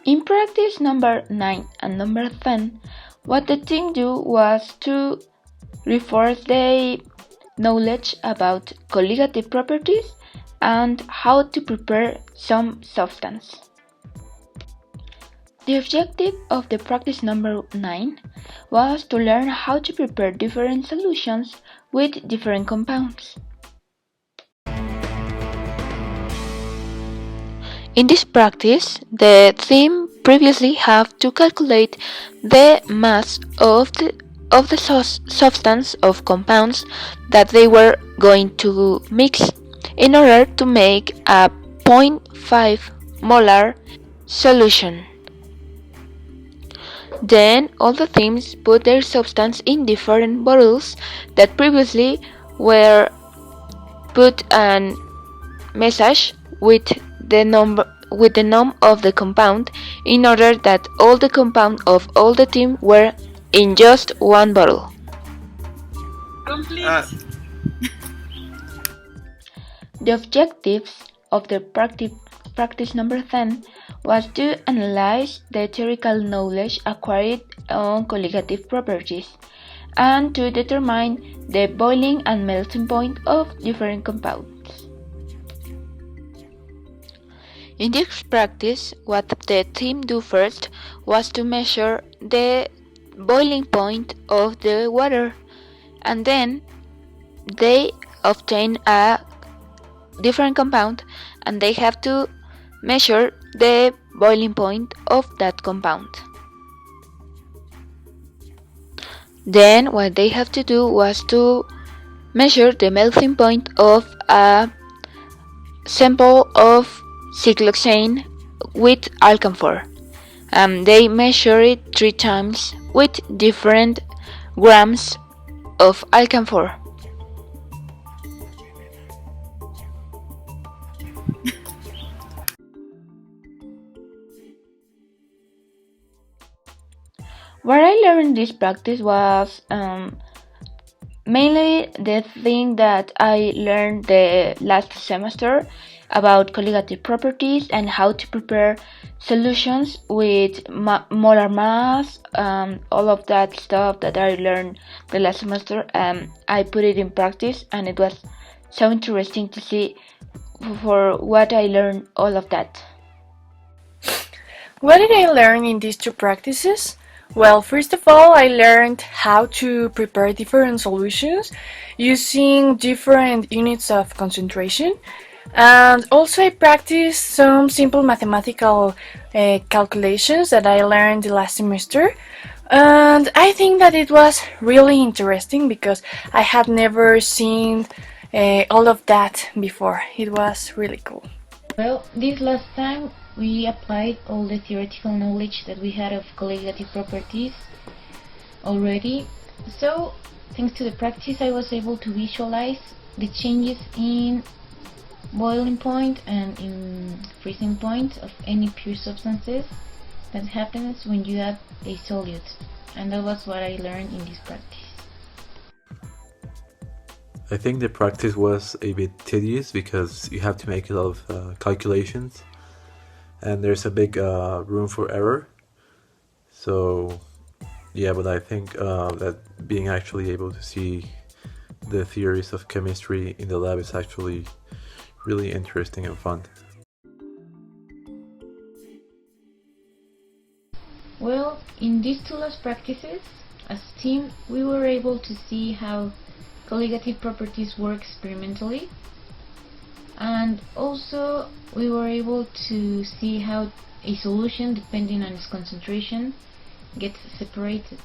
In practice number 9 and number 10, what the team do was to reinforce their knowledge about colligative properties and how to prepare some substance. The objective of the practice number 9 was to learn how to prepare different solutions with different compounds. In this practice, the team previously have to calculate the mass of the substance of compounds that they were going to mix in order to make a 0.5 molar solution. Then all the teams put their substance in different bottles that previously were put an message with the name of the compound in order that all the compound of all the team were in just one bottle. Complete. The objectives of the practice number 10 was to analyze the theoretical knowledge acquired on colligative properties and to determine the boiling and melting point of different compounds. In this practice, what the team do first was to measure the boiling point of the water, and then they obtain a different compound and they have to measure the boiling point of that compound. Then what they have to do was to measure the melting point of a sample of cyclohexane with alkaphor. They measure it 3 times with different grams of alkaphor. What I learned in this practice was mainly the thing that I learned the last semester about colligative properties and how to prepare solutions with molar mass, all of that stuff that I learned the last semester. I put it in practice and it was so interesting to see for what I learned all of that. What did I learn in these 2 practices? Well, first of all, I learned how to prepare different solutions using different units of concentration. And also I practiced some simple mathematical calculations that I learned the last semester. And I think that it was really interesting because I had never seen all of that before. It was really cool. Well, this last time we applied all the theoretical knowledge that we had of colligative properties already. So, thanks to the practice, I was able to visualize the changes in boiling point and in freezing point of any pure substances that happens when you add a solute. And that was what I learned in this practice. I think the practice was a bit tedious because you have to make a lot of calculations and there's a big room for error. So yeah, but I think that being actually able to see the theories of chemistry in the lab is actually really interesting and fun. Well, in these 2 last practices, as a team, we were able to see how colligative properties work experimentally, and also we were able to see how a solution, depending on its concentration, gets separated.